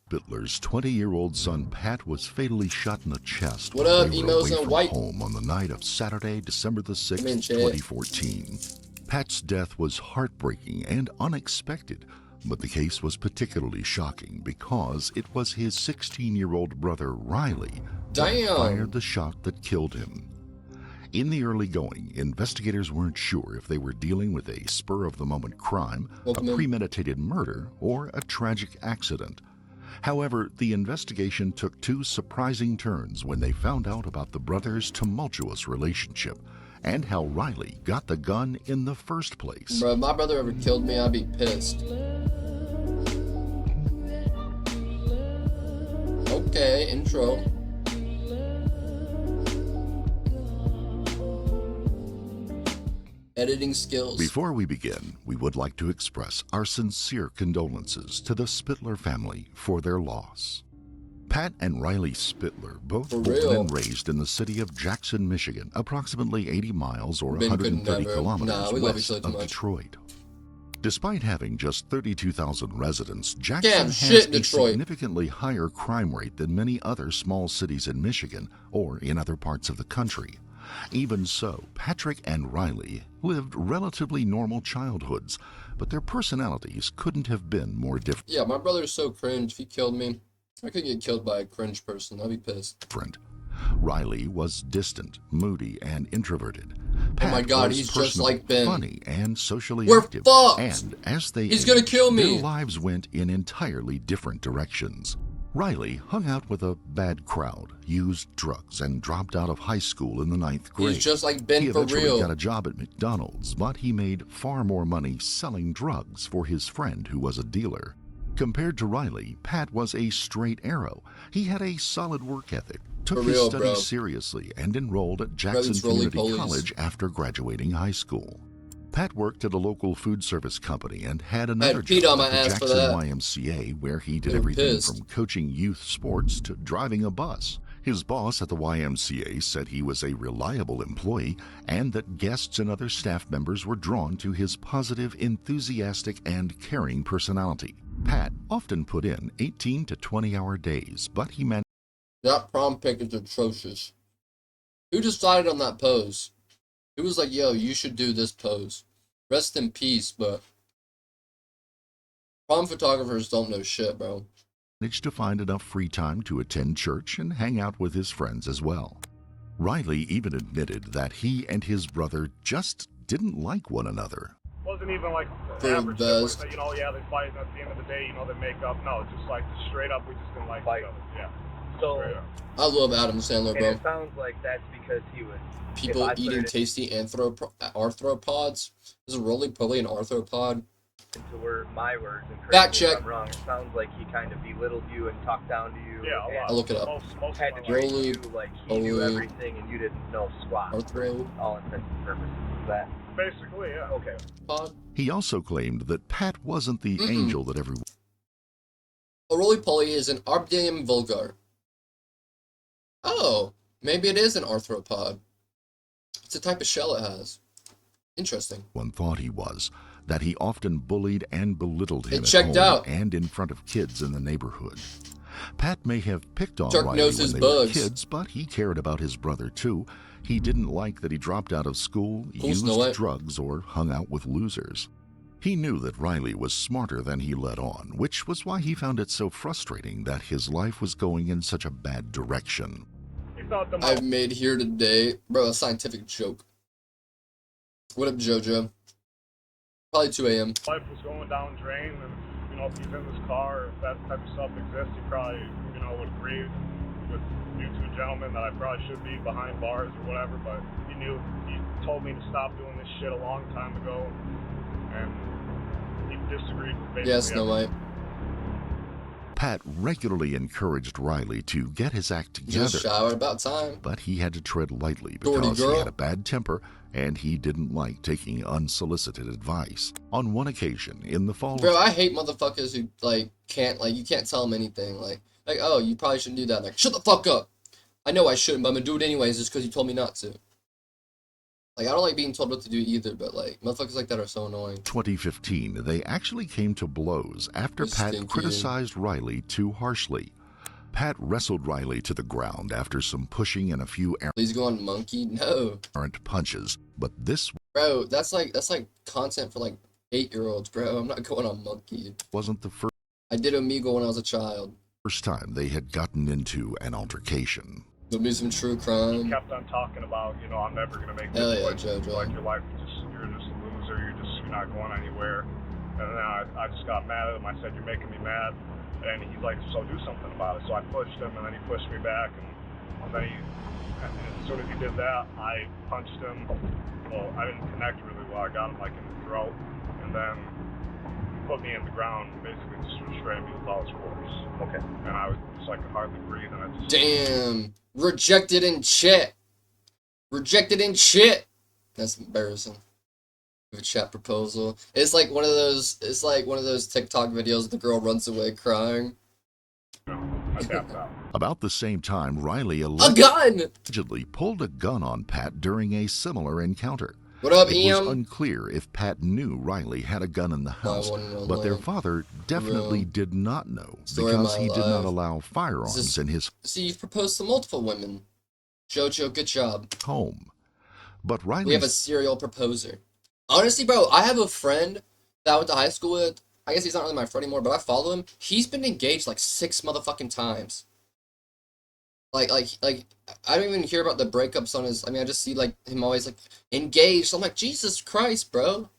Spittler's 20-year-old son Pat was fatally shot in the chest What while up, they were emos away and from white? home on the night of Saturday, December the 6th, in, chat. 2014. Pat's death was heartbreaking and unexpected, but the case was particularly shocking because it was his 16-year-old brother Riley that fired the shot that killed him. In the early going, investigators weren't sure if they were dealing with a spur-of-the-moment crime, a premeditated murder, or a tragic accident. However, the investigation took two surprising turns when they found out about the brothers' tumultuous relationship and how Riley got the gun in the first place. Bro, if my brother ever killed me, I'd be pissed. Okay, intro. Editing skills. Before we begin, we would like to express our sincere condolences to the Spittler family for their loss. Pat and Riley Spittler, both born and raised in the city of Jackson, Michigan, approximately 80 miles or 130 kilometers west of Detroit. Despite having just 32,000 residents, Jackson has a significantly higher crime rate than many other small cities in Michigan or in other parts of the country. Even so, Patrick and Riley lived relatively normal childhoods, but their personalities couldn't have been more different. Yeah, my brother's so cringe. If he killed me, I could get killed by a cringe person. I'd be pissed. Riley was distant, moody, and introverted. Pat oh my God, was he's just like Ben. Funny and socially We're active. Fucked. And as they he's gonna kill me. Their lives went in entirely different directions. Riley hung out with a bad crowd, used drugs, and dropped out of high school in the 9th grade. He's just like Ben for real. He eventually got a job at McDonald's, but he made far more money selling drugs for his friend who was a dealer. Compared to Riley, Pat was a straight arrow. He had a solid work ethic, took his studies seriously, and enrolled at Jackson Community College after graduating high school. Pat worked at a local food service company and had another job at the Jackson YMCA, where he did everything from coaching youth sports to driving a bus. His boss at the YMCA said he was a reliable employee and that guests and other staff members were drawn to his positive, enthusiastic, and caring personality. Pat often put in 18 to 20-hour days, but he managed. That prom pic is atrocious. Who decided on that pose? Who was like, yo, you should do this pose? Rest in peace, but prom photographers don't know shit, bro. Managed to find enough free time to attend church and hang out with his friends as well. Riley even admitted that he and his brother just didn't like one another. Wasn't even like average siblings that, yeah, they fight, and at the end of the day, they make up. No, just like straight up, we just didn't like each other. Yeah. So I love Adam Sandler, bro. And it sounds like that's because he was people eating tasty arthropods. Is a roly-poly an arthropod? To where my words and fact check. I'm wrong. It sounds like he kind of belittled you and talked down to you. Yeah, I'll look it up. Most had to treat you like he knew everything and you didn't know squat. All intents and purposes. Is that basically, yeah. Okay. He also claimed that Pat wasn't the angel that everyone. A roly-poly is an Arbdium vulgar. Oh, maybe it is an arthropod. It's a type of shell it has. Interesting. One thought he was, that he often bullied and belittled him at home and in front of kids in the neighborhood. Pat may have picked on Riley when they were kids, but he cared about his brother too. He didn't like that he dropped out of school, used drugs, or hung out with losers. He knew that Riley was smarter than he let on, which was why he found it so frustrating that his life was going in such a bad direction. I've made here today, bro, a scientific joke. What up, JoJo? Probably 2 a.m. Life was going down drain, and if he's in this car, if that type of stuff exists, he probably, would agree with you two gentlemen that I probably should be behind bars or whatever. But he told me to stop doing this shit a long time ago, and he disagreed with basically Yes, no way. Pat regularly encouraged Riley to get his act together. Just shower about time. But he had to tread lightly because he had a bad temper and he didn't like taking unsolicited advice. On one occasion, in the fall. Bro, I hate motherfuckers who can't you can't tell them anything. Like oh, you probably shouldn't do that. Like, shut the fuck up. I know I shouldn't, but I'm gonna do it anyways just because you told me not to. Like, I don't like being told what to do either, but, like, motherfuckers like that are so annoying. 2015, they actually came to blows after He's Pat stinky. criticized Riley too harshly. Pat wrestled Riley to the ground after some pushing and a few Please go on monkey? No. errant punches, but this Bro, that's like content for, like, 8-year-olds, bro. I'm not going on monkey. wasn't the I did Omegle when I was a child. first time they had gotten into an altercation. There'll be some true He crime. kept on talking about, you know, I'm never gonna make Hell this yeah, choice. JoJo. Like your life, you're just a loser. You're not going anywhere. And then I just got mad at him. I said, you're making me mad. And he's like, so do something about it. So I pushed him, and then he pushed me back. And then and as soon as he did that, I punched him. Well, I didn't connect really well. I got him like in the throat, and then he put me in the ground, and basically just restrained me with all his force. Okay. And I was just like, I hardly breathe, and I just. Damn. Rejected in chat. Rejected in shit. That's embarrassing. A chat proposal. It's like one of those TikTok videos the girl runs away crying. I tapped out. About the same time, Riley A gun! allegedly pulled a gun on Pat during a similar encounter. What up, It was Em? unclear if Pat knew Riley had a gun in the house, but their father definitely did not know Story of because my he did not life. allow firearms This is- in his See, you've proposed to multiple women. Jojo, good job. home. But We have a Riley's serial proposer. Honestly, bro, I have a friend that I went to high school with. I guess he's not really my friend anymore, but I follow him. He's been engaged like 6 motherfucking times. Like, I don't even hear about the breakups on his. I mean, I just see like him always like engaged. I'm like, Jesus Christ, bro.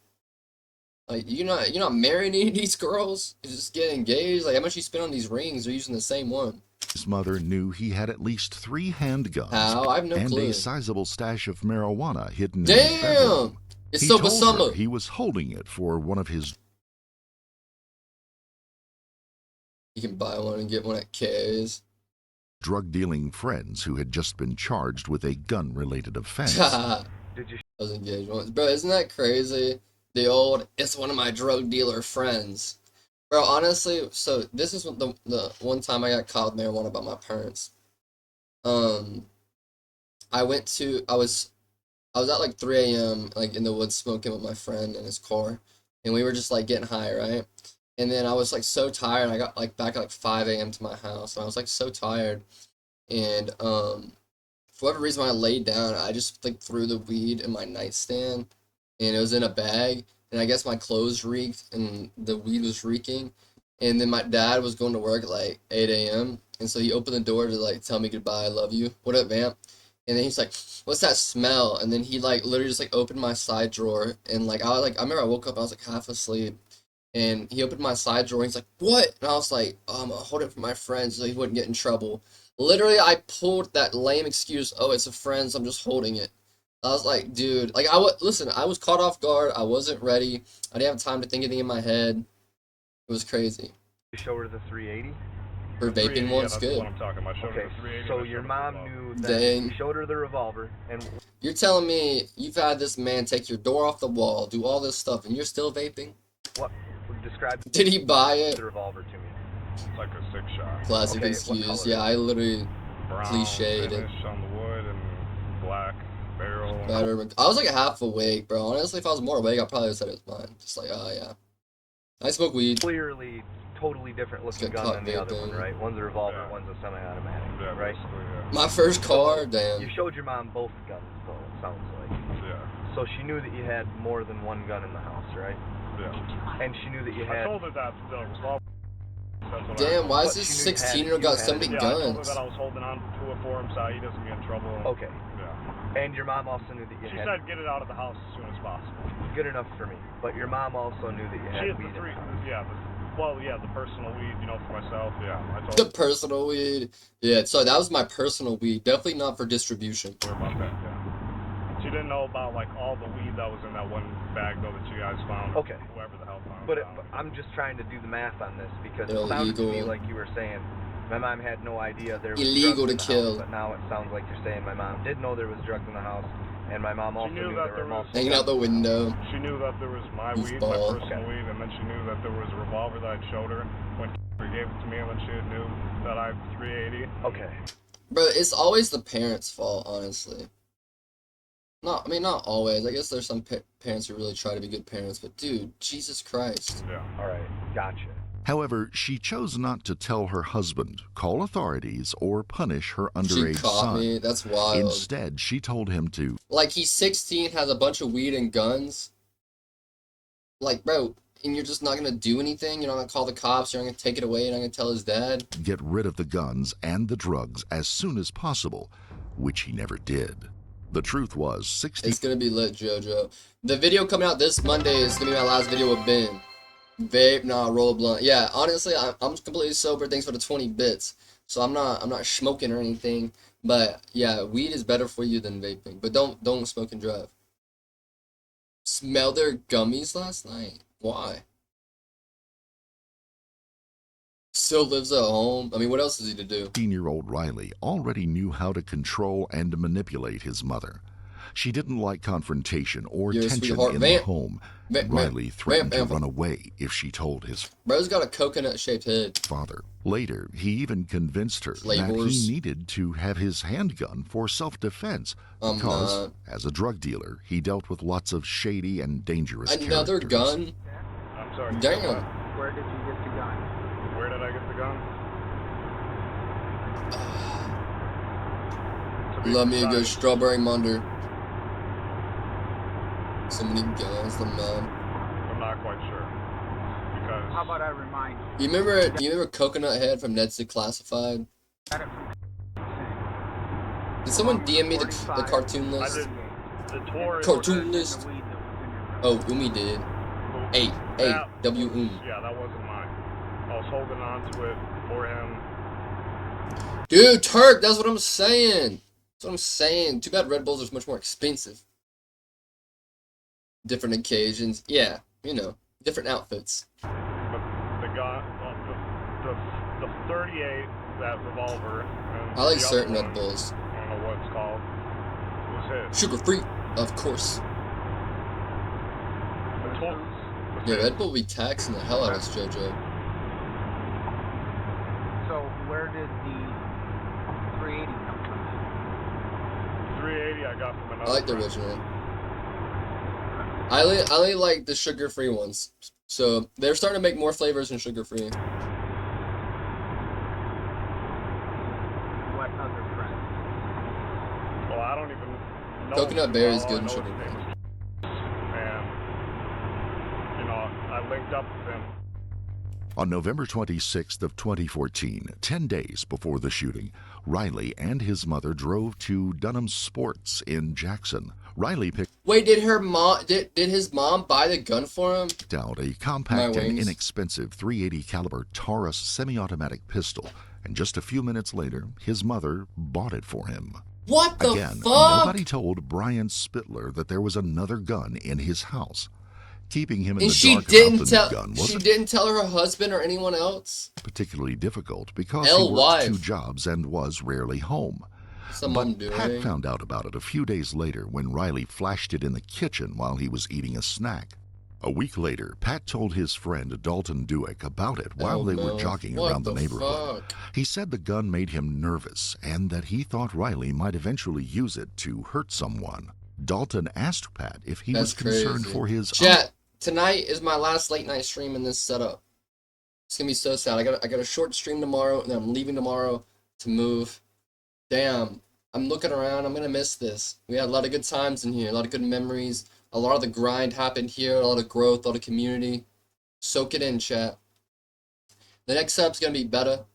Like, you're not marrying any of these girls. You just get engaged. Like, how much you spend on these rings? They're using the same one. mother knew he had at least 3 handguns How? I have no and clue. a sizable stash of marijuana hidden in his Damn! bedroom. It's He so told summer. her he was holding it for one of his You can buy one and get one at K's. drug-dealing friends who had just been charged with a gun-related offense. I Did you? was engaged once. Bro, isn't that crazy? The old, it's one of my drug dealer friends. Bro, honestly, so this is the one time I got caught with marijuana by my parents. I was at like 3 a.m. like in the woods smoking with my friend in his car. And we were just like getting high, right? And then I was like so tired. I got like back at like 5 a.m. to my house. And I was like so tired. And for whatever reason, when I laid down, I just like threw the weed in my nightstand. And it was in a bag. And I guess my clothes reeked and the weed was reeking. And then my dad was going to work at like 8 a.m. And so he opened the door to like tell me goodbye, I love you. What up, vamp? And then he's like, what's that smell? And then he like literally just like opened my side drawer. And like I remember I woke up, I was like half asleep. And he opened my side drawer and he's like, what? And I was like, I'm gonna hold it for my friends so he wouldn't get in trouble. Literally, I pulled that lame excuse, oh, it's a friend, so I'm just holding it. I was like, dude, like, listen, I was caught off guard. I wasn't ready. I didn't have time to think anything in my head. It was crazy. You show her the 380? For vaping one's that's good. what I'm talking about. Showed her Okay, the 380 so and I your showed her mom the knew that Dang. you showed her the revolver, and You're telling me you've had this man take your door off the wall, do all this stuff, and you're still vaping? what describe Did he buy it? the revolver to me? It's like a 6-shot. Classic Okay, what excuse. color? Yeah, I literally Brown cliched it. finish on the wood and black barrel. better. I was like half awake, bro. Honestly, if I was more awake, I probably would have said it was mine. Just like, oh yeah. I smoke weed. Clearly, totally different looking Get gun caught than the other one, vaping. right? One's a revolver, Yeah. one's a semi-automatic, Yeah, right? basically, yeah. My first car, damn. You showed your mom both guns, though, it sounds like. Yeah, So she knew that you had more than one gun in the house, right? yeah. And she knew that you I had... told her that the revolver. That's what Damn, why is But this she knew you had- 16-year-old got so many I told her guns? that I was holding on to it for him so he doesn't get in trouble. Okay. Yeah. And your mom also knew that you She had... said get it out of the house as soon as possible. Good enough for me. But your mom also knew that you She had has weed the in three. the house. Yeah. The personal weed, you know, for myself. Yeah. I told The personal weed. Yeah, so that was my personal weed. Definitely not for distribution. her about that. Yeah. She didn't know about like all the weed that was in that one bag though that you guys found. Okay. Whoever the hell found. But it. I'm just trying to do the math on this because Illegal. it sounded to me like you were saying my mom had no idea there was Illegal drugs in to the kill. house, but now it sounds like you're saying my mom did know there was drugs in the house, and my mom also knew knew that there were there was- multiple Hanging out the guns in the house. window. She knew that there was my weed, my Goofball. personal Okay. weed, and then she knew that there was a revolver that I showed her when she gave it to me, and then she knew that I have 380. Okay. Bro, it's always the parents' fault, honestly. Not, I mean, not always. I guess there's some parents who really try to be good parents, but dude, Jesus Christ. Yeah. All right, gotcha. However, she chose not to tell her husband, call authorities, or punish her She underage caught son. me. That's wild. Instead, she told him to, like, he's 16, has a bunch of weed and guns. Like, bro, and you're just not gonna do anything? You're not gonna call the cops? You're not gonna take it away? You're not gonna tell his dad? get rid of the guns and the drugs as soon as possible, which he never did. The truth was, 60 It's gonna be lit, JoJo. The video coming out this Monday is gonna be my last video with Ben. Vape, nah, roll a blunt. Yeah, honestly, I'm completely sober. Thanks for the 20 bits. So I'm not smoking or anything. But yeah, weed is better for you than vaping. But don't smoke and drive. Smell their gummies last night. Why? Still lives at home. I mean, what else is he to do? 15-year-old Riley already knew how to control and manipulate his mother. She didn't like confrontation or You're a tension sweetheart. in Vamp. the home, Vamp, and Riley vamp, threatened vamp, to run away if she told his Bro's got a coconut-shaped head. father. Later, he even convinced her that Flavors. he needed to have his handgun for self-defense because, Not. as a drug dealer, he dealt with lots of shady and dangerous Another characters. gun? I'm sorry. Damn. Where did you get the gun? Where did I get the gun? To be Love me a good precise, strawberry munder. So many guns, the mom. I'm not quite sure. Because How about I remind you? You remember Coconut Head from Ned's Declassified? Got it from Did someone DM me the cartoon I list? didn't. The tour. Cartoon list. Oh, Umi did. A That W was- Yeah, that wasn't mine. I was holding on to it for him. Dude, Turk, that's what I'm saying. That's what I'm saying. Too bad Red Bulls are much more expensive. Different occasions. Yeah, you know, different outfits. But the gun, the 38, that revolver. And I like the certain other Red one, Bulls. I don't know what it's called. Was his. Sugar free, of course. The tour. Yeah, Red Bull be taxing the hell out of us, JoJo. So where did the 380 come from? 380 I got from another I like the friend. original. I only like the sugar-free ones. So they're starting to make more flavors than sugar-free. What other friend? Well, I don't even know. Coconut him. berry is All I good in know sugar his name free. is And, I linked up with him. On November 26th of 2014, 10 days before the shooting, Riley and his mother drove to Dunham Sports in Jackson. Riley picked Wait, did his mom buy the gun for him? out a compact My and wings. inexpensive .380 caliber Taurus semi-automatic pistol, and just a few minutes later, his mother bought it for him. What the Again, fuck? nobody told Brian Spittler that there was another gun in his house. Keeping him in And the she dark didn't about the tell. new gun She wasn't didn't tell her husband or anyone else. particularly difficult because L he worked wife. 2 jobs and was rarely home. Some mom But Pat doing. found out about it a few days later when Riley flashed it in the kitchen while he was eating a snack. A week later, Pat told his friend Dalton Duick about it while they were jogging What around the neighborhood. Fuck? He said the gun made him nervous and that he thought Riley might eventually use it to hurt someone. Dalton asked Pat if he was That's concerned crazy. for his Chat, tonight is my last late night stream in this setup. It's gonna be so sad. I got a short stream tomorrow, and then I'm leaving tomorrow to move. Damn, I'm looking around. I'm gonna miss this. We had a lot of good times in here, a lot of good memories. A lot of the grind happened here, a lot of growth, a lot of community. Soak it in, chat. The next setup's gonna be better,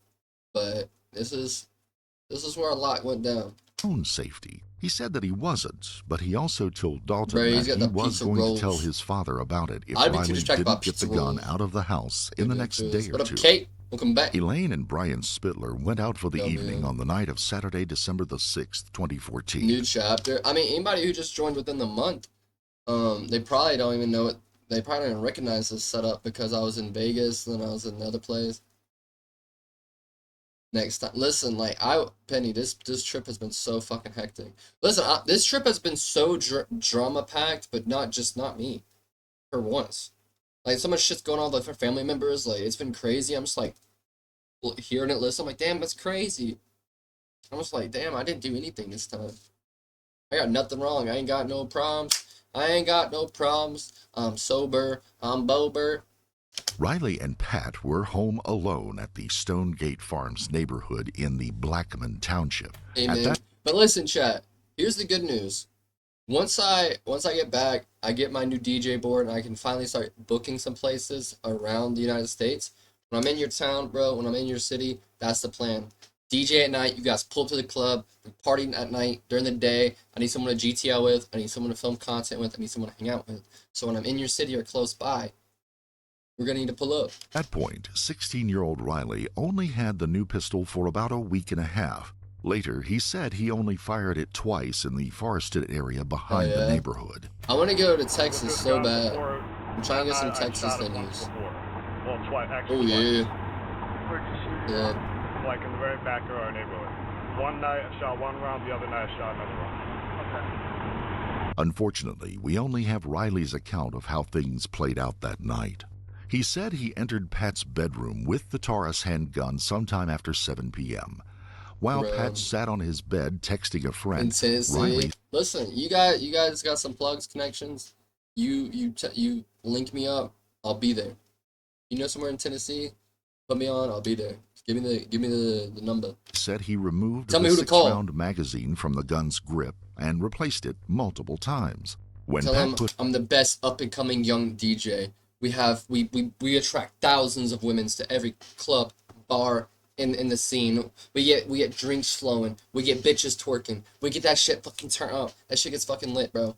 but this is where a lot went down. own safety. He said that he wasn't, but he also told Dalton Bro, he's that got he the was pizza going rolls. to tell his father about it if I'd be too Riley distracted didn't about get the pizza gun rolls. out of the house in the next day or What up, two. Kate? Welcome back. Elaine and Brian Spittler went out for the Yeah, evening man. on the night of Saturday, December the 6th, 2014. New chapter. I mean, anybody who just joined within the month, they probably don't even know it. They probably don't even recognize this setup because I was in Vegas, then I was in another place. Next time, listen, Penny, this trip has been so fucking hectic. Listen, this trip has been so drama packed, but not me, for once. Like, so much shit's going on with different family members. Like, it's been crazy. I'm just like hearing it list. I'm like, damn, that's crazy. I'm just like, damn, I didn't do anything this time. I got nothing wrong. I ain't got no problems. I ain't got no problems. I'm sober. I'm bober. Riley and Pat were home alone at the Stonegate Farms neighborhood in the Blackman Township. Amen. But listen, chat. Here's the good news. Once I get back, I get my new DJ board, and I can finally start booking some places around the United States. When I'm in your town, bro, when I'm in your city, that's the plan. DJ at night, you guys pull up to the club, we party at night, during the day. I need someone to GTL with, I need someone to film content with, I need someone to hang out with. So when I'm in your city or close by, we're going to need to pull up. At that point, 16-year-old Riley only had the new pistol for about a week and a half. Later, he said he only fired it twice in the forested area behind the neighborhood. I want to go to Texas so bad. I'm trying to get some Texas venues. Well, twice, Oh, actually. Where'd you shoot? Yeah. Like in the very back of our neighborhood. One night I shot one round, the other night I shot another round. Okay. Unfortunately, we only have Riley's account of how things played out that night. He said he entered Pat's bedroom with the Taurus handgun sometime after 7 p.m. While Pat sat on his bed texting a friend, in Tennessee. Riley... Listen, you guys got some plugs, connections. You link me up. I'll be there. You know somewhere in Tennessee? Put me on. I'll be there. Give me the number. Said he removed Tell the me who to call. 6-round magazine from the gun's grip and replaced it multiple times. When Tell Pat him put I'm the best up and coming young DJ. We attract thousands of women to every club, bar in the scene. We get drinks flowing. We get bitches twerking. We get that shit fucking turned up. That shit gets fucking lit, bro.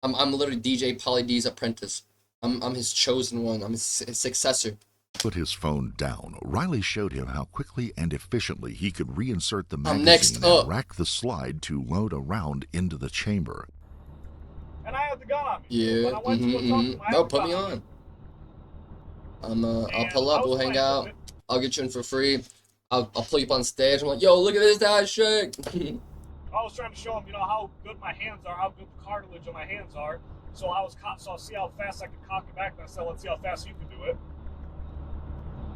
I'm literally DJ Pauly D's apprentice. I'm his chosen one. I'm his successor. Put his phone down, Riley showed him how quickly and efficiently he could reinsert the I'm magazine next up. and rack the slide to load a round into the chamber. And I had the gun on me. Yeah. When I went to go talk to him, I had Bro, the put gun me on me. on. I'll And pull I up. was We'll hang playing out. with it. I'll get you in for free. I'll pull you up on stage. I'm like, yo, look at this ass shake. I was trying to show him, how good my hands are, how good the cartilage on my hands are. So I'll see how fast I can cock it back. And I said, let's see how fast you can do it.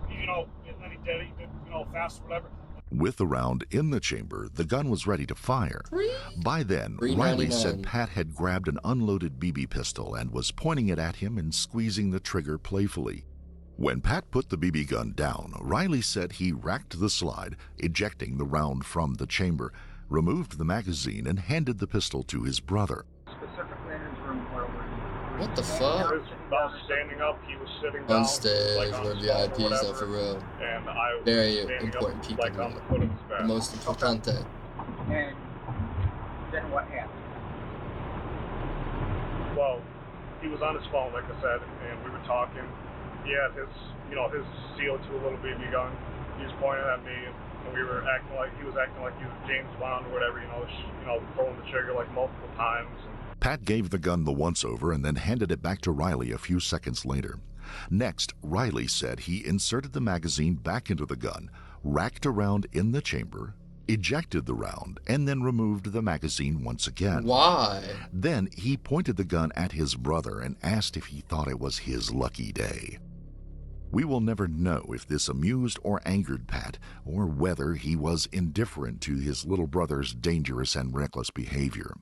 And then he did it. He did, fast or whatever. With the round in the chamber, the gun was ready to fire. By then, Riley said Pat had grabbed an unloaded BB pistol and was pointing it at him and squeezing the trigger playfully. When Pat put the BB gun down, Riley said he racked the slide, ejecting the round from the chamber, removed the magazine, and handed the pistol to his brother. Specifically in his room where What the fuck? I was standing up, he was sitting down. On stage, like, on we're his phone or VIPs, though, whatever, for real. And I was Very standing important up, people. like on the foot of his bed. The most importante. And then what happened? Well, he was on his phone, like I said, and we were talking. He had his CO2 little BB gun. He was pointing at me, and we were acting like he was James Bond or whatever. Pulling the trigger like multiple times. Pat gave the gun the once-over and then handed it back to Riley a few seconds later. Next, Riley said he inserted the magazine back into the gun, racked a round in the chamber, ejected the round, and then removed the magazine once again. Why? Then he pointed the gun at his brother and asked if he thought it was his lucky day. We will never know if this amused or angered Pat, or whether he was indifferent to his little brother's dangerous and reckless behavior.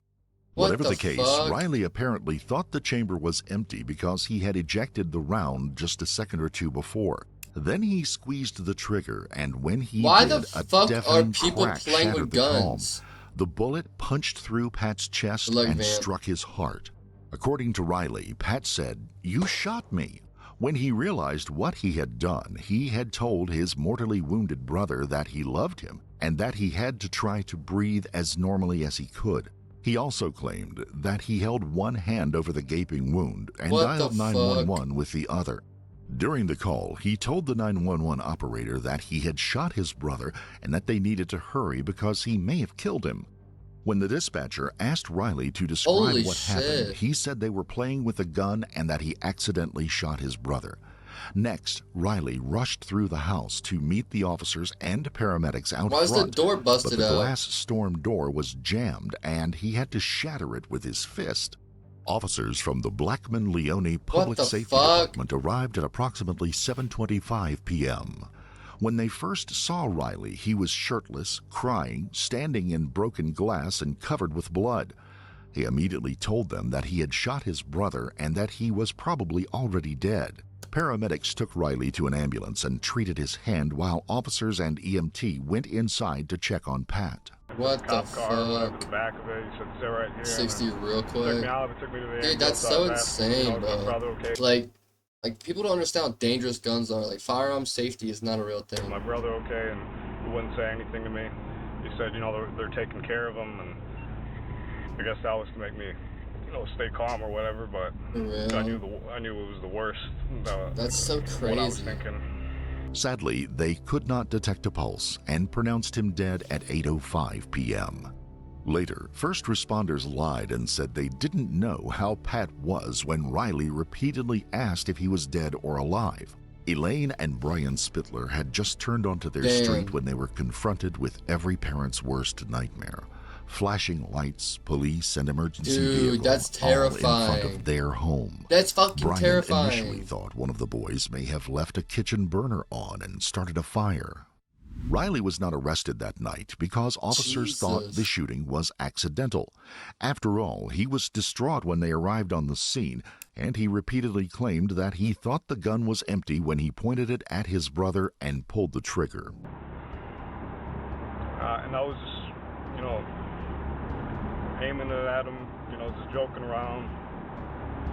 Whatever the case, Riley apparently thought the chamber was empty because he had ejected the round just a second or two before. Then he squeezed the trigger, and when he did, a deafening crack shattered the calm. The bullet punched through Pat's chest and struck his heart. According to Riley, Pat said, "You shot me." When he realized what he had done, he had told his mortally wounded brother that he loved him and that he had to try to breathe as normally as he could. He also claimed that he held one hand over the gaping wound and dialed 911 with the other. During the call, he told the 911 operator that he had shot his brother and that they needed to hurry because he may have killed him. When the dispatcher asked Riley to describe what happened, he said they were playing with a gun and that he accidentally shot his brother. Next, Riley rushed through the house to meet the officers and paramedics out front. Why was the door busted but the glass storm door was jammed and he had to shatter it with his fist. Officers from the Blackman-Leone Public Safety Department arrived at approximately 7:25 p.m. When they first saw Riley, he was shirtless, crying, standing in broken glass and covered with blood. He immediately told them that he had shot his brother and that he was probably already dead. Paramedics took Riley to an ambulance and treated his hand while officers and EMT went inside to check on Pat. What the car, fuck? The back of it, he said, sit right here. 60 real Took quick. me out, took me to the Dude, that's so insane, bro. Okay. Like, people don't understand how dangerous guns are. Like, firearm safety is not a real thing. My brother okay, and he wouldn't say anything to me. He said, you know, they're taking care of him, and I guess that was to make me, you know, stay calm or whatever, but I knew it was the worst. That's so crazy. What I was thinking. Sadly, they could not detect a pulse and pronounced him dead at 8:05 p.m. Later, first responders lied and said they didn't know how Pat was when Riley repeatedly asked if he was dead or alive. Elaine and Brian Spittler had just turned onto their street when they were confronted with every parent's worst nightmare. Flashing lights, police, and emergency vehicles that's terrifying. all in front of their home. That's fucking Brian terrifying. initially thought one of the boys may have left a kitchen burner on and started a fire. Riley was not arrested that night because officers thought the shooting was accidental. After all, he was distraught when they arrived on the scene, and he repeatedly claimed that he thought the gun was empty when he pointed it at his brother and pulled the trigger. And I was just, you know, aiming it at him, you know, just joking around.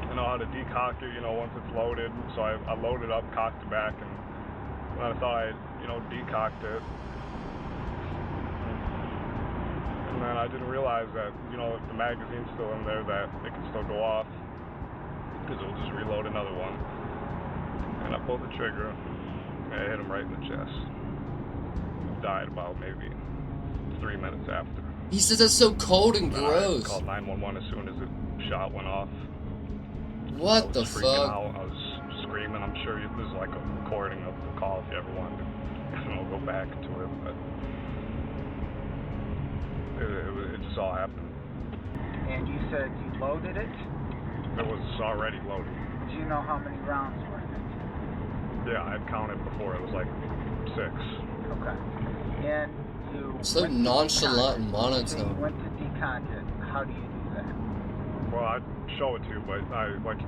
I know how to decock it, you know, once it's loaded. So I loaded up, cocked it back, and when I thought I, you know, decocked it. And then I didn't realize that, you know, if the magazine's still in there, that it can still go off, because it will just reload another one. And I pulled the trigger, and I hit him right in the chest. He died about maybe 3 minutes after. He says that's so cold and I gross. called 911 as soon as the shot went off. What the fuck? I was screaming. I'm sure there's like a recording of the call if you ever wanted to, you know, go back to it. But it just all happened. And you said you loaded it? It was already loaded. Do you know how many rounds were in it? Yeah, I had counted before. It was like 6. Okay. And you so nonchalant and monotone. So you went to decock it. How do you do that? Well, I'd show it to you, but I would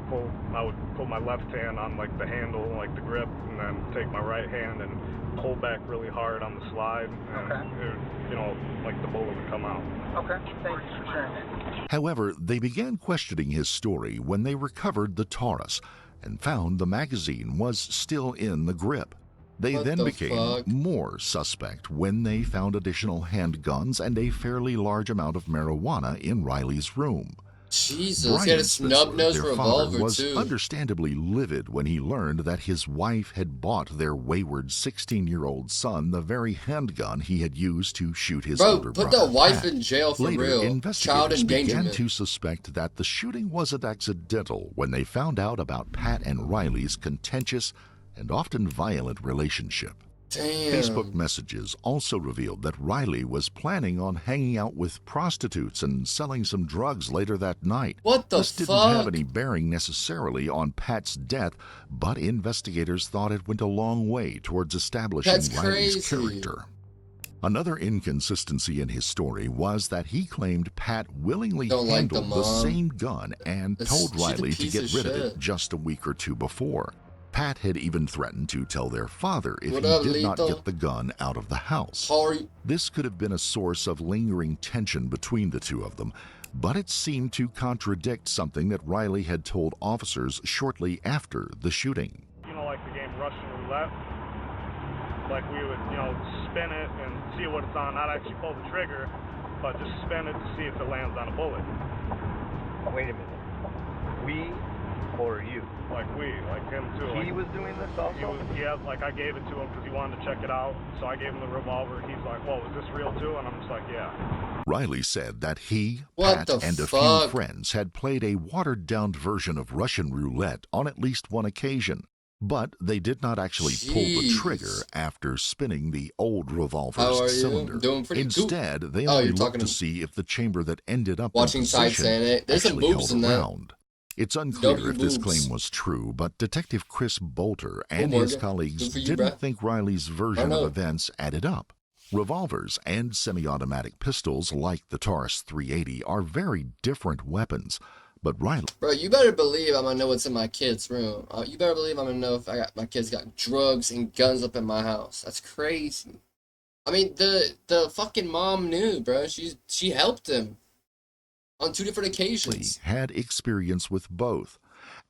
pull my left hand on like the handle, like the grip, and then take my right hand and pull back really hard on the slide. And it, you know, like the bullet would come out. Okay, thanks for sharing that. However, they began questioning his story when they recovered the Taurus and found the magazine was still in the grip. They then became more suspect when they found additional handguns and a fairly large amount of marijuana in Riley's room. Jesus, he had a snub-nosed revolver, was too. Understandably livid when he learned that his wife had bought their wayward 16-year-old son the very handgun he had used to shoot his older brother. Put that wife Pat. in jail for Later, real. Investigators Child endangerment. began to suspect that the shooting wasn't accidental when they found out about Pat and Riley's contentious and often violent relationship. Damn. Facebook messages also revealed that Riley was planning on hanging out with prostitutes and selling some drugs later that night. What the This didn't have any bearing necessarily on Pat's death, but investigators thought it went a long way towards establishing Riley's character. Another inconsistency in his story was that he claimed Pat willingly handled the same gun and told Riley to get rid of it just a week or two before. Pat had even threatened to tell their father if he did not get the gun out of the house. This could have been a source of lingering tension between the two of them, but it seemed to contradict something that Riley had told officers shortly after the shooting. You know, like the game Russian roulette? Like we would, you know, spin it and see what it's on, not actually pull the trigger, but just spin it to see if it lands on a bullet. Wait a minute. We or you? Like him too. He was doing this also? Like I gave it to him because he wanted to check it out. So I gave him the revolver. He's like, well, is this real too? And I'm just like, yeah. Riley said that he, Pat, and a few friends had played a watered-down version of Russian roulette on at least one occasion. But they did not actually pull the trigger after spinning the old revolver's cylinder. Instead, they only looked to see if the chamber that ended up in position actually held around. It's unclear if this claim was true, but Detective Chris Bolter and his colleagues didn't think Riley's version of events added up. Revolvers and semi-automatic pistols like the Taurus 380 are very different weapons, but Riley... Bro, you better believe I'm gonna know what's in my kid's room. You better believe I'm gonna know if my kids got drugs and guns up in my house. That's crazy. I mean, the fucking mom knew, bro. She helped him on 2 different occasions. Had experience with both.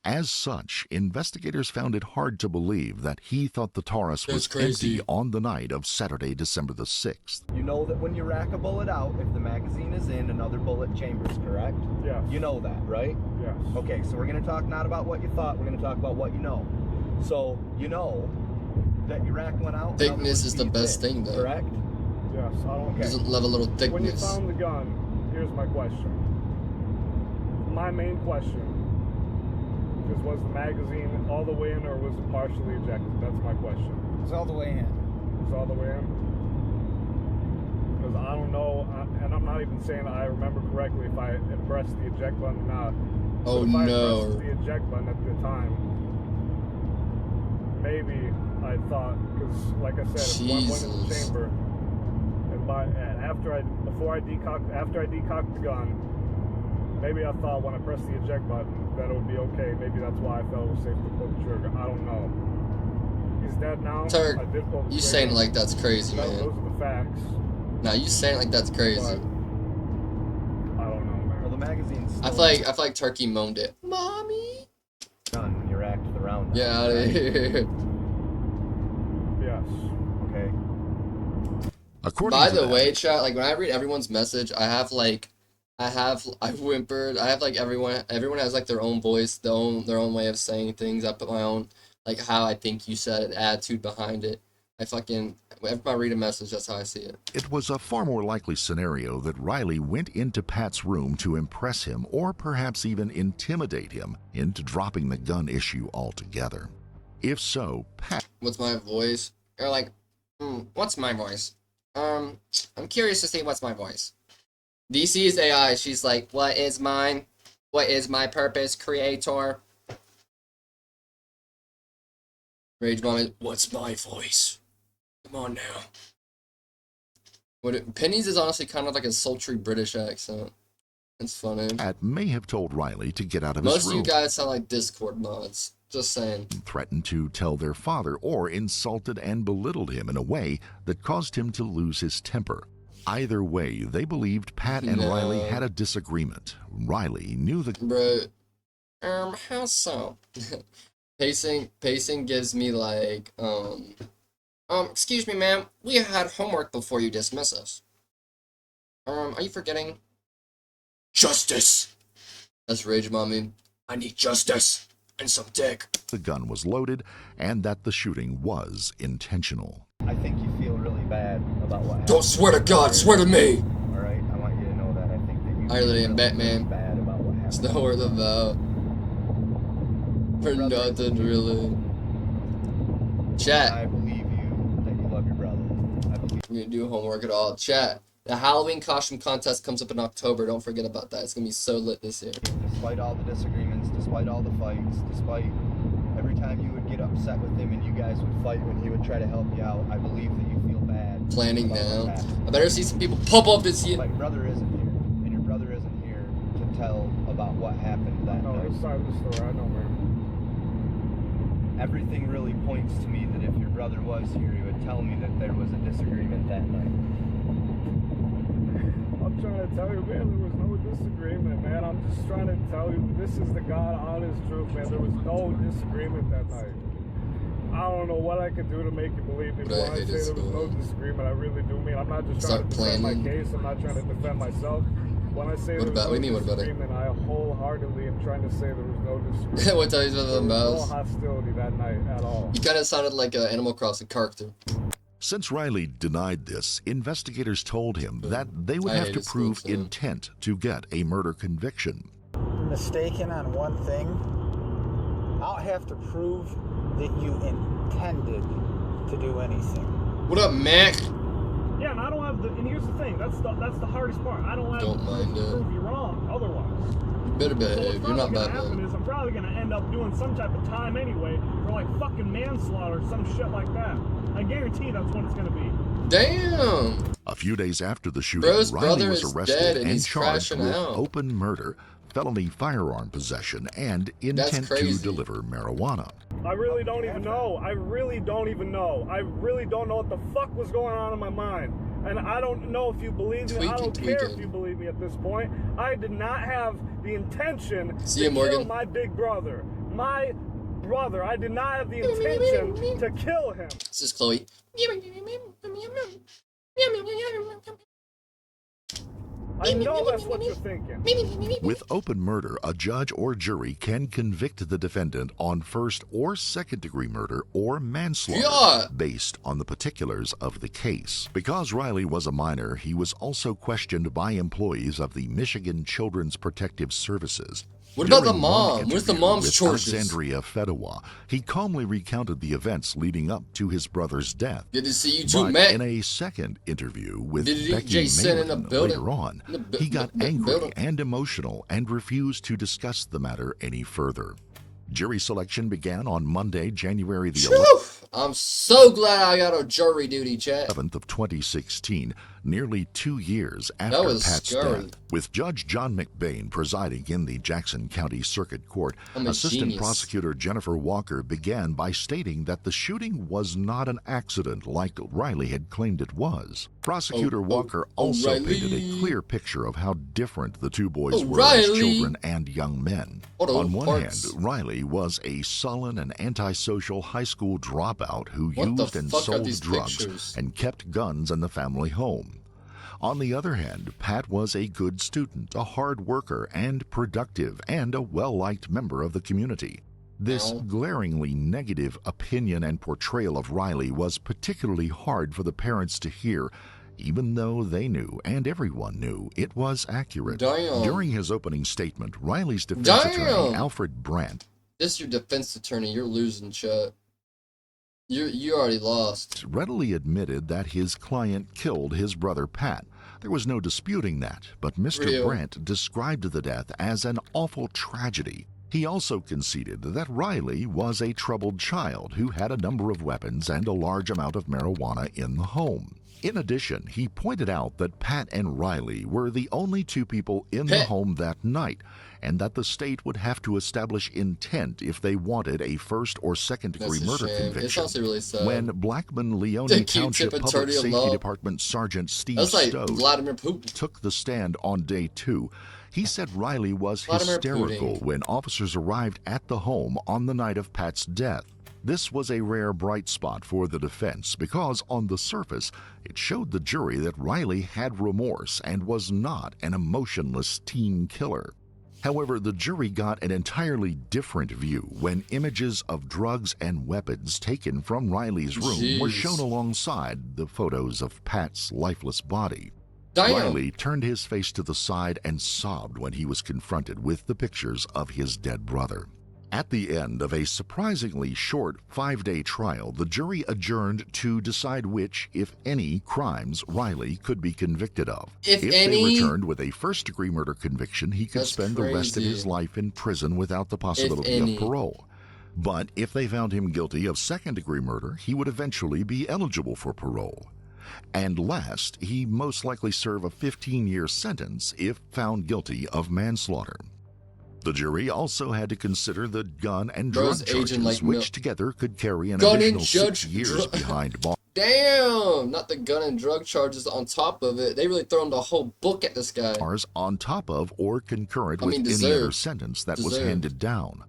As such, investigators found it hard to believe that he thought the Taurus was empty on the night of Saturday, December the 6th. You know that when you rack a bullet out, if the magazine is in, another bullet chambers, correct? Yes. You know that, right? Yes. Okay, so we're going to talk not about what you thought, we're going to talk about what you know. So, you know that you rack one out. Thickness is the best thing, though. Correct? Yes, I don't care. Doesn't love a little thickness. When you found the gun, here's my question. My main question is, was the magazine all the way in or was it partially ejected? That's my question. It's all the way in. It's all the way in? Because I don't know, and I'm not even saying I remember correctly if I had pressed the eject button or not. Oh, if I had no. pressed the eject button at the time, maybe I thought, because like I said, if one went in the Jesus. chamber, and after I decocked the gun, maybe I thought when I pressed the eject button that it would be okay. Maybe that's why I felt it was safe to pull the trigger. I don't know. He's dead now. Turk, I did pull the you trigger. saying like that's crazy, man. Those are the facts. Nah, you saying like that's crazy. But I don't know, man. Well, the magazine's I feel like Turkey moaned it. Mommy. gun when you racked the round. Get out of here. Yes. Okay. According By to the that, way, chat, like when I read everyone's message, I whimpered. I have like everyone has like their own voice, their own way of saying things. I put my own, like how I think you said it, attitude behind it. Whenever I read a message, that's how I see it. it was a far more likely scenario that Riley went into Pat's room to impress him or perhaps even intimidate him into dropping the gun issue altogether. If so, Pat... What's my voice? Or like, what's my voice? I'm curious to see what's my voice. DC's AI, she's like, what is mine? What is my purpose, creator? Rage Mom, what's my voice? Come on now. Penny's is honestly kind of like a sultry British accent. It's funny. Pat may have told Riley to get out of his Most of room. you guys sound like Discord mods. Just saying. Threatened to tell their father or insulted and belittled him in a way that caused him to lose his temper. Either way, they believed Pat and No. Riley had a disagreement. Riley knew the... Bro, how so? Pacing gives me like, excuse me, ma'am, we had homework before you dismiss us. Are you forgetting? Justice! That's Rage Mommy. I need justice and some dick. The gun was loaded and that the shooting was intentional. I think you feel really bad about what happened. Don't swear to God, swear to me! Alright, I want you to know that. I think that you I really am feel Batman. bad about what happened. It's not worth a vow. For nothing, really. Chat. I believe you that you love your brother. I believe We didn't do homework at all. Chat. The Halloween costume contest comes up in October. Don't forget about that. It's gonna be so lit this year. despite all the disagreements, despite all the fights, despite every time you would get upset with him and you guys would fight when he would try to help you out, I believe that you feel bad. Planning about now. what's happened. I better see some people pop up this year. My brother isn't here, and your brother isn't here to tell about what happened that No, night. this side of the story, I know, man. Everything really points to me that if your brother was here, he would tell me that there was a disagreement that night. I'm trying to tell you, man, there was no disagreement, man. I'm just trying to tell you, this is the God honest truth, man. There was no disagreement that night. I don't know what I could do to make you believe me, but But I when I hate say it there was so. no disagreement, I really do mean. I'm not just trying Start to defend my planning. case. I'm not trying to defend myself. When I say What there about- was what do you no mean, what about it? disagreement, I wholeheartedly am trying to say there was no disagreement. What ties with There the was no mouse? hostility that night at all. You kind of sounded like an Animal Crossing character. Since Riley denied this, investigators told him that they would I have hate to his prove school, too. intent to get a murder conviction. Mistaken on one thing, I'll have to prove that you intended to do anything. What up, Mac? Yeah, and I don't have the. And here's the thing. That's the hardest part. I don't have Don't the mind proof to it. prove you wrong. Otherwise. Better So behave. what's You're probably not gonna happen Batman. is I'm probably gonna end up doing some type of time anyway for like fucking manslaughter or some shit like that. I guarantee that's what it's gonna be. Damn. A few days after the shooting, Bro's Riley brother was is arrested dead and and he's charged crashing with out. open murder, felony firearm possession, and intent to crazy. deliver marijuana. I really don't even know. I really don't even know. I really don't know what the fuck was going on in my mind. And I don't know if you believe me. I don't care if you believe me at this point. I did not have the intention to kill my big brother. My brother. I did not have the intention to kill him. This is Chloe. I know that's what you're thinking. With open murder, a judge or jury can convict the defendant on first or second degree murder or manslaughter based on the particulars of the case. Because Riley was a minor, he was also questioned by employees of the Michigan Children's Protective Services. What about the During mom? one Where's the interview mom's with charges? Alexandria Fedewa, he calmly recounted the events leading up to his brother's death. Good to see you too, But Matt. in a second interview with Did Becky Jason in the Malin building? later on, he got angry and emotional and refused to discuss the matter any further. Jury selection began on Monday, January the 11th. I'm so glad I got a jury duty, chat. 11th of 2016, nearly 2 years after was Pat's scary. death, with Judge John McBain presiding in the Jackson County Circuit Court. I'm a Assistant genius. Prosecutor Jennifer Walker began by stating that the shooting was not an accident like Riley had claimed it was. Prosecutor Walker also Riley. painted a clear picture of how different the two boys were Riley. as children and young men. On one parts. hand, Riley was a sullen and antisocial high school dropout who What the used and fuck are sold these drugs pictures? and kept guns in the family home. On the other hand, Pat was a good student, a hard worker, and productive, and a well-liked member of the community. This glaringly negative opinion and portrayal of Riley was particularly hard for the parents to hear, even though they knew, and everyone knew, it was accurate. Damn. During his opening statement, Riley's defense attorney, Alfred Brandt, This is your defense attorney. You're losing, chat. You already lost. readily admitted that his client killed his brother Pat. There was no disputing that, but Mr. Real. Brandt described the death as an awful tragedy. He also conceded that Riley was a troubled child who had a number of weapons and a large amount of marijuana in the home. In addition, he pointed out that Pat and Riley were the only two people in the home that night, and that the state would have to establish intent if they wanted a first or second degree That's a murder shame. It's conviction. also really sad. When Blackman Leone The Township Q-tip Public attorney of Safety law. Department Sergeant Steve That's like Stowe Vladimir Putin. took the stand on day 2, he said Riley was Vladimir hysterical Putin. when officers arrived at the home on the night of Pat's death. This was a rare bright spot for the defense because, on the surface, it showed the jury that Riley had remorse and was not an emotionless teen killer. However, the jury got an entirely different view when images of drugs and weapons taken from Riley's room were Jeez. shown alongside the photos of Pat's lifeless body. Damn. Riley turned his face to the side and sobbed when he was confronted with the pictures of his dead brother. At the end of a surprisingly short 5-day trial, the jury adjourned to decide which, if any, crimes Riley could be convicted of. If they any? returned with a first-degree murder conviction, he could That's spend the rest of crazy. his life in prison without the possibility any. of parole. But if they found him guilty of second-degree murder, he would eventually be eligible for parole. And last, he most likely serve a 15-year sentence if found guilty of manslaughter. The jury also had to consider the gun and Bro's drug charges, aging like which milk. together could carry an Gun and additional 6 judge years dr- behind bars. Damn! Not the gun and drug charges on top of it. They really thrown the whole book at this guy. On top of or concurrent I with mean, any other deserved. sentence that was Deserved. handed down.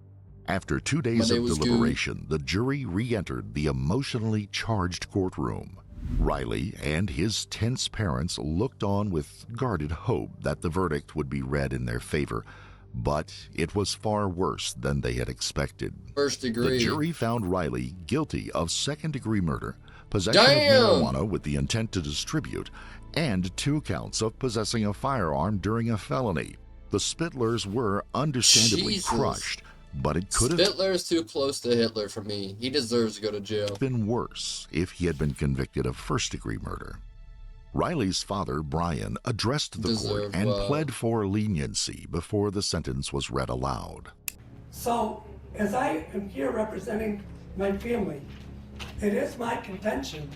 After 2 days Monday of was deliberation, the jury re-entered the emotionally charged courtroom. Riley and his tense parents looked on with guarded hope that the verdict would be read in their favor, but it was far worse than they had expected. First degree. The jury found Riley guilty of second-degree murder, possession Damn! of marijuana with the intent to distribute, and 2 counts of possessing a firearm during a felony. The Spitlers were understandably Jesus. crushed, but it could have Hitler's too close to Hitler for me. He deserves to go to jail. been worse if he had been convicted of first-degree murder. Riley's father, Brian, addressed the court Deserved and well. pled for leniency before the sentence was read aloud. So, as I am here representing my family, it is my contention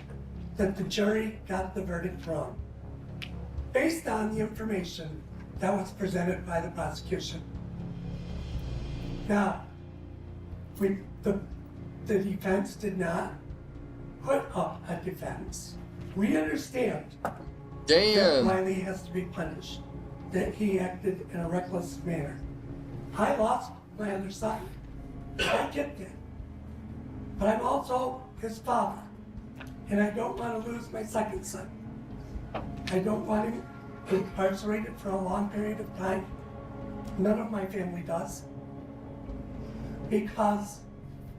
that the jury got the verdict wrong, based on the information that was presented by the prosecution. Now, the defense did not put up a defense. We understand that Damn. Riley has to be punished, that he acted in a reckless manner. I lost my other son. I get that. But I'm also his father, and I don't want to lose my second son. I don't want him incarcerated for a long period of time. None of my family does. Because,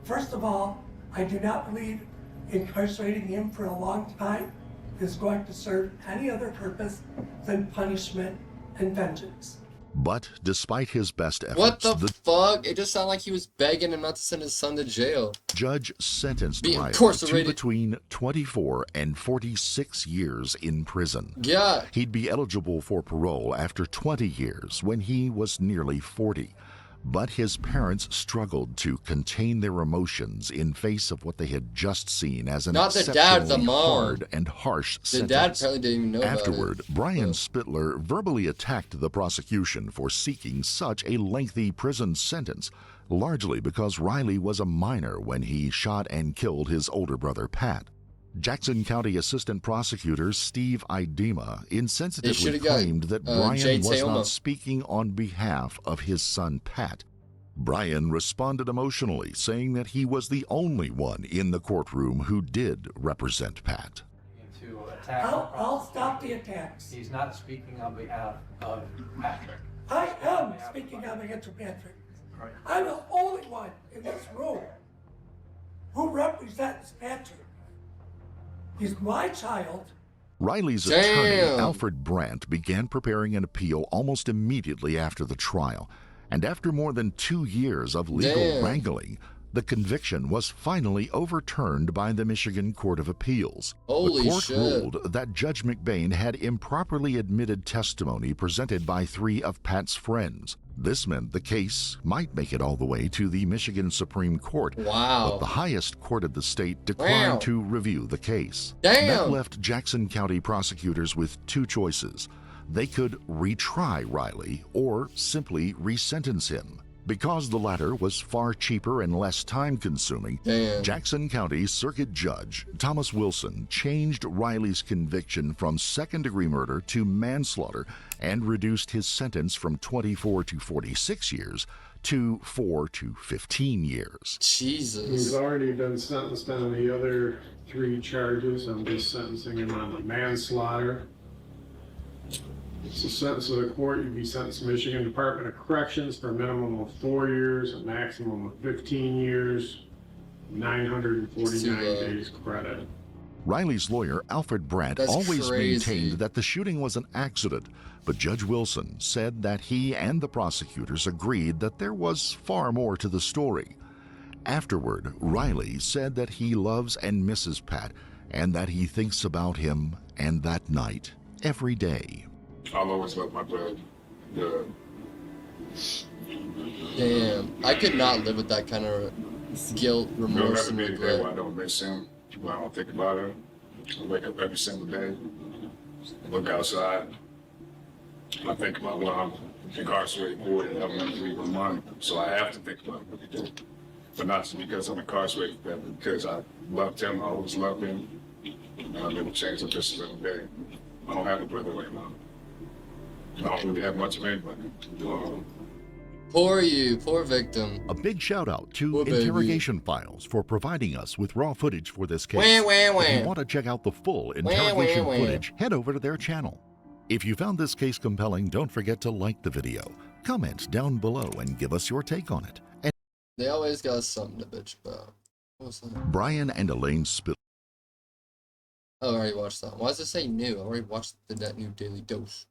first of all, I do not believe incarcerating him for a long time is going to serve any other purpose than punishment and vengeance. But despite his best efforts, What the fuck? It just sounded like he was begging him not to send his son to jail. judge sentenced Being Riley to incarcerated. between 24 and 46 years in prison. Yeah. He'd be eligible for parole after 20 years when he was nearly 40. But his parents struggled to contain their emotions in face of what they had just seen as an Not the dad, the exceptionally mom. hard and harsh The sentence. dad apparently didn't even know Afterward, about it. Brian Oh. Spittler verbally attacked the prosecution for seeking such a lengthy prison sentence, largely because Riley was a minor when he shot and killed his older brother, Pat. Jackson County Assistant Prosecutor Steve Idema insensitively should've got, claimed that Jay Brian was Teoma. not speaking on behalf of his son, Pat. Brian responded emotionally, saying that he was the only one in the courtroom who did represent Pat. To attack I'll stop the attacks. He's not speaking on behalf of Patrick. I am speaking on behalf of Patrick. I'm the only one in this room who represents Patrick. He's my child. Riley's Damn. attorney, Alfred Brandt, began preparing an appeal almost immediately after the trial. And after more than 2 years of legal Damn. wrangling, the conviction was finally overturned by the Michigan Court of Appeals. Holy the court shit. ruled that Judge McBain had improperly admitted testimony presented by 3 of Pat's friends. This meant the case might make it all the way to the Michigan Supreme Court. Wow. But the highest court of the state declined Wow. to review the case. Damn. That left Jackson County prosecutors with 2 choices. They could retry Riley or simply resentence him. Because the latter was far cheaper and less time-consuming, Damn. Jackson County Circuit Judge Thomas Wilson changed Riley's conviction from second-degree murder to manslaughter and reduced his sentence from 24 to 46 years to 4 to 15 years. Jesus. He's already been sentenced on the other 3 charges. I'm just sentencing him on the manslaughter. It's a sentence of the court. You'd be sentenced to Michigan Department of Corrections for a minimum of 4 years, a maximum of 15 years, 949 days credit. Riley's lawyer, Alfred Brandt, That's always crazy. maintained that the shooting was an accident, but Judge Wilson said that he and the prosecutors agreed that there was far more to the story. Afterward, Riley said that he loves and misses Pat and that he thinks about him and that night every day. I'll always love my brother. Yeah. Damn. I could not live with that kind of guilt, There'll remorse, never and be a day regret. where I don't miss him, where I don't think about him. I wake up every single day, look outside. I think about what I'm incarcerated for and I'm going to leave my mind. So I have to think about what he did. But not just because I'm incarcerated, but because I loved him, I always loved him. And I've never changed up just a little day. I don't have a brother right now. I don't really have much of anybody. Poor you, poor victim. A big shout out to Poor baby. Interrogation Files for providing us with raw footage for this case. Wah, wah, If you wah. want to check out the full wah, interrogation wah. footage, head over to their channel. If you found this case compelling, don't forget to like the video, comment down below, and give us your take on it. And They always got something to bitch about. What was that? Brian and Elaine Spittler. Oh, I already watched that. Why does it say new? I already watched that new Daily Dose.